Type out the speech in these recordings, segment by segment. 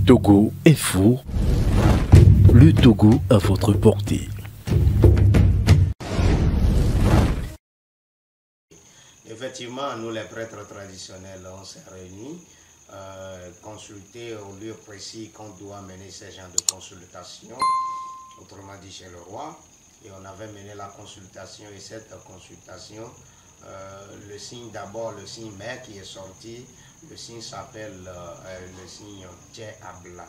Togo Info, le Togo à votre portée. Effectivement, nous les prêtres traditionnels, on s'est réunis, consulter au lieu précis qu'on doit mener ces genres de consultation, autrement dit chez le roi, et on avait mené la consultation, et cette consultation, le signe d'abord, le signe mère qui est sorti, le signe s'appelle le signe Tché-Abla.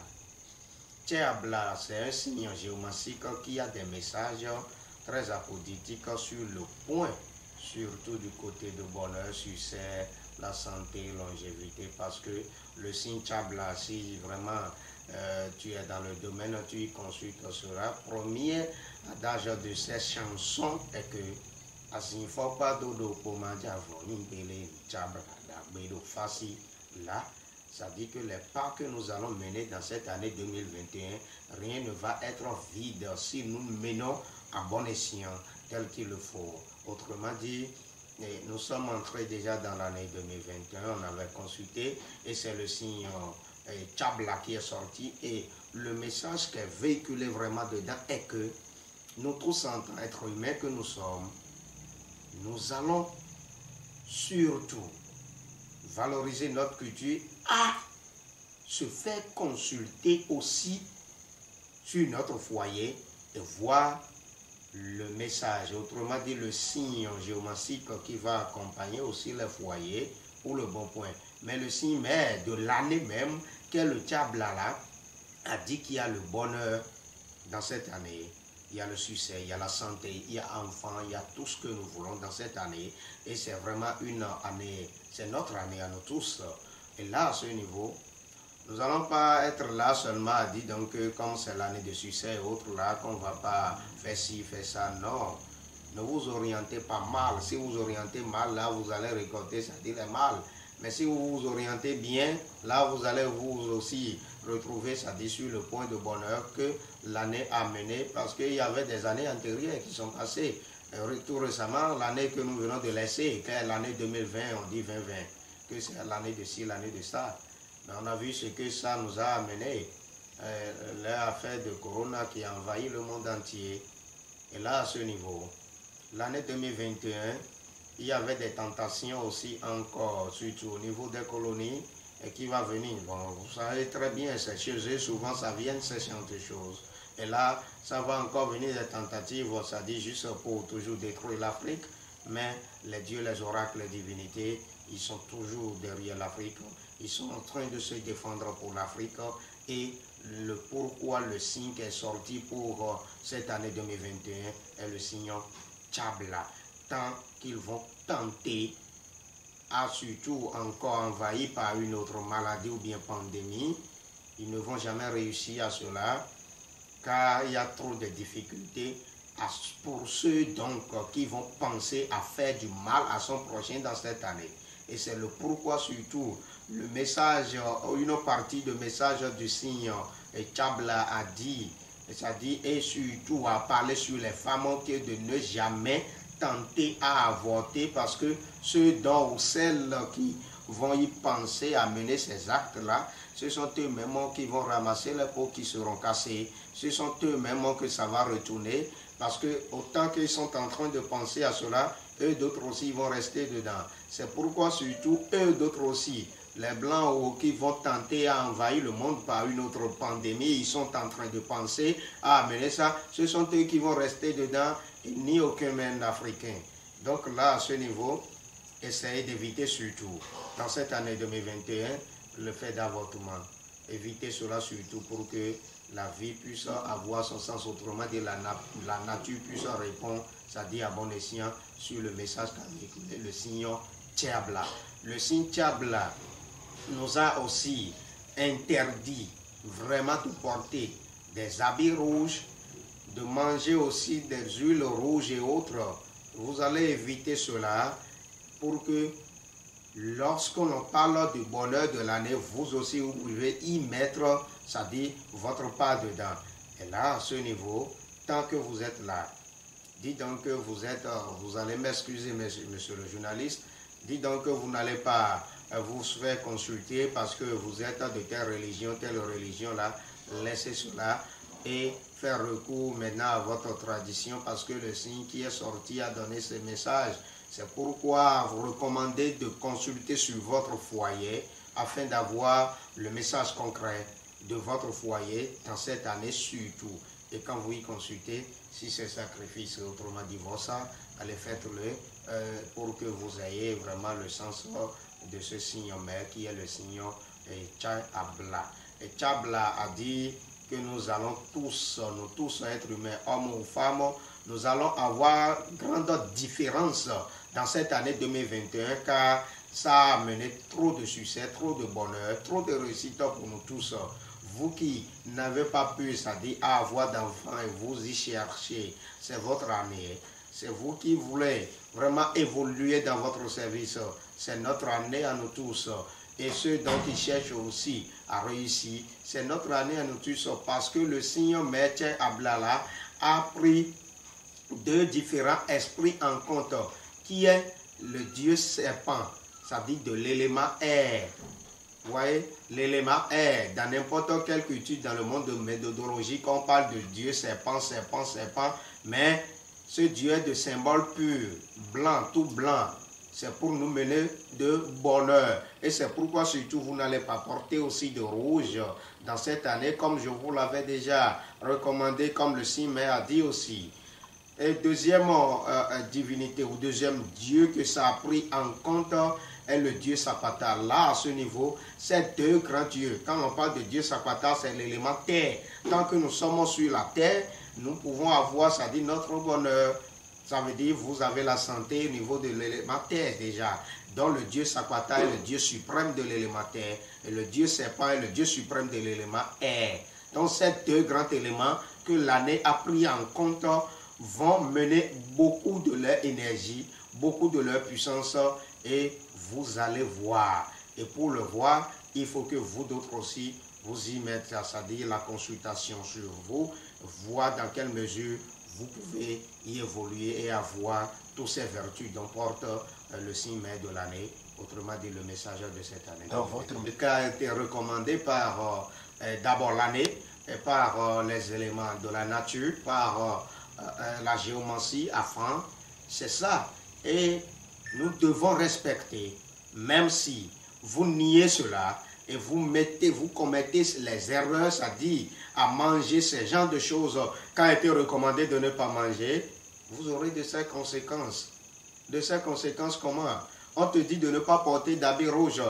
Tché-Abla, c'est un signe géomancique qui a des messages très apodictiques sur le point, surtout du côté de bonheur, succès, la santé, longévité, parce que le signe Tché-Abla, si vraiment tu es dans le domaine, tu y consultes cela. Premier adage de ces chansons est que Asinfo pas dodo pour manger avant Nimbele Tché-Abla Bedo Fassi là. Ça dit que les pas que nous allons mener dans cette année 2021, rien ne va être vide si nous menons à bon escient tel qu'il le faut. Autrement dit, nous sommes entrés déjà dans l'année 2021, on avait consulté et c'est le signe Tché-Abla qui est sorti et le message qui est véhiculé vraiment dedans est que nous tous en tant qu'êtres humains que nous sommes, nous allons surtout valoriser notre culture à se faire consulter aussi sur notre foyer et voir le message, autrement dit le signe géomancique qui va accompagner aussi le foyer pour le bon point. Mais le signe mère de l'année même, qu'est le Tché-Abla là, a dit qu'il y a le bonheur dans cette année. Il y a le succès, il y a la santé, il y a enfant, il y a tout ce que nous voulons dans cette année. Et c'est vraiment une année, c'est notre année à nous tous. Et là, à ce niveau, nous n'allons pas être là seulement à dire donc comme c'est l'année de succès et autres là, qu'on ne va pas faire ci, faire ça. Non, ne vous orientez pas mal. Si vous orientez mal, là, vous allez récolter, ça dit le mal. Mais si vous vous orientez bien, là, vous allez vous aussi retrouver, ça dit, sur le point de bonheur que l'année a mené, parce qu'il y avait des années antérieures qui sont passées. Tout récemment, l'année que nous venons de laisser, qui est l'année 2020, on dit 2020, que c'est l'année de ci, l'année de ça. Mais on a vu ce que ça nous a amené, l'affaire de Corona qui a envahi le monde entier. Et là, à ce niveau, l'année 2021, il y avait des tentations aussi encore, surtout au niveau des colonies, et qui va venir. Bon, vous savez très bien, c'est chez eux, souvent ça vient ces genre de choses. Et là, ça va encore venir des tentatives, ça dit juste pour toujours détruire l'Afrique, mais les dieux, les oracles, les divinités, ils sont toujours derrière l'Afrique. Ils sont en train de se défendre pour l'Afrique et le pourquoi le signe qui est sorti pour cette année 2021 est le signe Tché-Abla. Tant qu'ils vont tenter, à surtout encore envahi par une autre maladie ou bien pandémie, ils ne vont jamais réussir à cela car il y a trop de difficultés pour ceux donc qui vont penser à faire du mal à son prochain dans cette année. Et c'est le pourquoi surtout le message, une partie du message du signe Tché-Abla a dit, c'est-à-dire et surtout à parler sur les femmes que de ne jamais tenter à avorter parce que ceux dont ou celles qui vont y penser à mener ces actes-là, ce sont eux-mêmes qui vont ramasser les peaux qui seront cassées. Ce sont eux-mêmes que ça va retourner parce que autant qu'ils sont en train de penser à cela, eux d'autres aussi vont rester dedans. C'est pourquoi surtout eux d'autres aussi, les blancs qui vont tenter à envahir le monde par une autre pandémie, ils sont en train de penser à amener ça. Ce sont eux qui vont rester dedans et ni aucun même africain. Donc là, à ce niveau, essayez d'éviter surtout, dans cette année 2021, le fait d'avortement. Évitez cela surtout pour que la vie puisse avoir son sens, autrement dit la nature puisse répondre, c'est-à-dire à bon escient, sur le message qu'a véhiculé le signe Tché-Abla. Le signe Tché-Abla nous a aussi interdit vraiment de porter des habits rouges, de manger aussi des huiles rouges et autres. Vous allez éviter cela pour que lorsqu'on parle du bonheur de l'année, vous aussi vous pouvez y mettre, c'est-à-dire votre part dedans. Et là, à ce niveau, tant que vous êtes là, dites donc que vous allez m'excuser, monsieur le journaliste, dites donc que vous n'allez pas vous faire consulter parce que vous êtes de telle religion là, laissez cela et faire recours maintenant à votre tradition parce que le signe qui est sorti a donné ce message. C'est pourquoi vous recommandez de consulter sur votre foyer afin d'avoir le message concret de votre foyer dans cette année surtout. Et quand vous y consultez, si c'est sacrifice, autrement dit ça, allez faites-le pour que vous ayez vraiment le sens de ce signe mère qui est le signe Tchabla. Et Tchabla a dit que nous allons tous, nous tous êtres humains, hommes ou femmes, nous allons avoir grande différence dans cette année 2021 car ça a amené trop de succès, trop de bonheur, trop de réussite pour nous tous. Vous qui n'avez pas pu, c'est-à-dire avoir d'enfants et vous y cherchez, c'est votre année. C'est vous qui voulez vraiment évoluer dans votre service. C'est notre année à nous tous. Et ceux dont ils cherchent aussi à réussir, c'est notre année à nous tous parce que le signe Maître Ablala a pris deux différents esprits en compte, qui est le dieu serpent, ça dit de l'élément air. Vous voyez, l'élément air, dans n'importe quelle culture dans le monde de méthodologie, quand on parle de dieu serpent, mais ce dieu est de symbole pur, blanc, tout blanc. C'est pour nous mener de bonheur. Et c'est pourquoi surtout vous n'allez pas porter aussi de rouge dans cette année, comme je vous l'avais déjà recommandé, comme le signe a dit aussi. Et deuxième divinité ou deuxième dieu que ça a pris en compte est le dieu Sapata. Là, à ce niveau, c'est deux grands dieux. Quand on parle de dieu Sapata, c'est l'élément terre. Tant que nous sommes sur la terre, nous pouvons avoir, ça dit, notre bonheur. Ça veut dire vous avez la santé au niveau de l'élément terre déjà. Donc le dieu Sapata est le dieu suprême de l'élément terre. Et le dieu serpent est le dieu suprême de l'élément air. Donc ces deux grands éléments que l'année a pris en compte vont mener beaucoup de leur énergie, beaucoup de leur puissance et vous allez voir. Et pour le voir, il faut que vous d'autres aussi, vous y mettez, c'est-à-dire la consultation sur vous, voir dans quelle mesure vous pouvez y évoluer et avoir toutes ces vertus dont porte le signe de l'année, autrement dit le messager de cette année. Donc votre cas a été recommandé par d'abord l'année, par les éléments de la nature, par la géomancie afin, c'est ça. Et nous devons respecter, même si vous niez cela et vous commettez les erreurs, c'est-à-dire à manger ce genre de choses quand il a été recommandé de ne pas manger, vous aurez de ces conséquences. De ces conséquences comment? On te dit de ne pas porter d'habits rouges.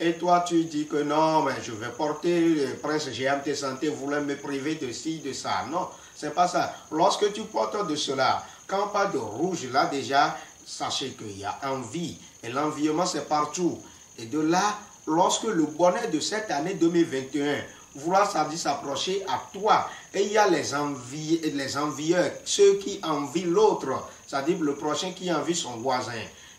Et toi, tu dis que non, mais je vais porter le prince GMT Santé, voulait me priver de ci, de ça. Non, c'est pas ça. Lorsque tu portes de cela, quand on parle de rouge, là déjà, sachez qu'il y a envie. Et l'environnement, c'est partout. Et de là, lorsque le bonheur de cette année 2021, vouloir s'approcher à toi, et il y a les envieux, ceux qui envient l'autre, c'est-à-dire le prochain qui envie son voisin.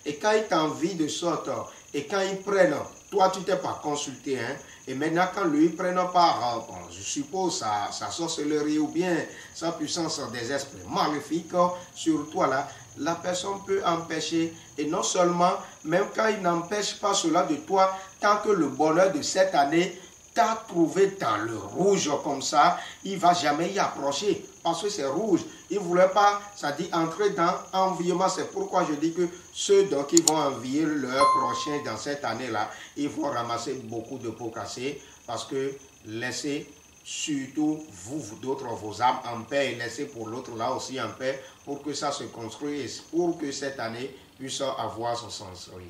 Et quand ils t'envient de sorte, et quand ils prennent, toi tu t'es pas consulté, hein, et maintenant quand lui prennent par, bon, je suppose, sa sorcellerie ou bien sa puissance des esprits maléfiques sur toi là, la personne peut empêcher, et non seulement, même quand il n'empêche pas cela de toi, tant que le bonheur de cette année t'a trouvé dans le rouge comme ça, il ne va jamais y approcher, parce que c'est rouge. Il ne voulait pas, ça dit, entrer dans l'environnement. C'est pourquoi je dis que ceux donc qui vont envier leur prochain dans cette année-là, ils vont ramasser beaucoup de pots cassés, parce que laissez surtout vous d'autres, vos âmes en paix, et laissez pour l'autre là aussi en paix, pour que ça se construise, pour que cette année puisse avoir son sens. Oui.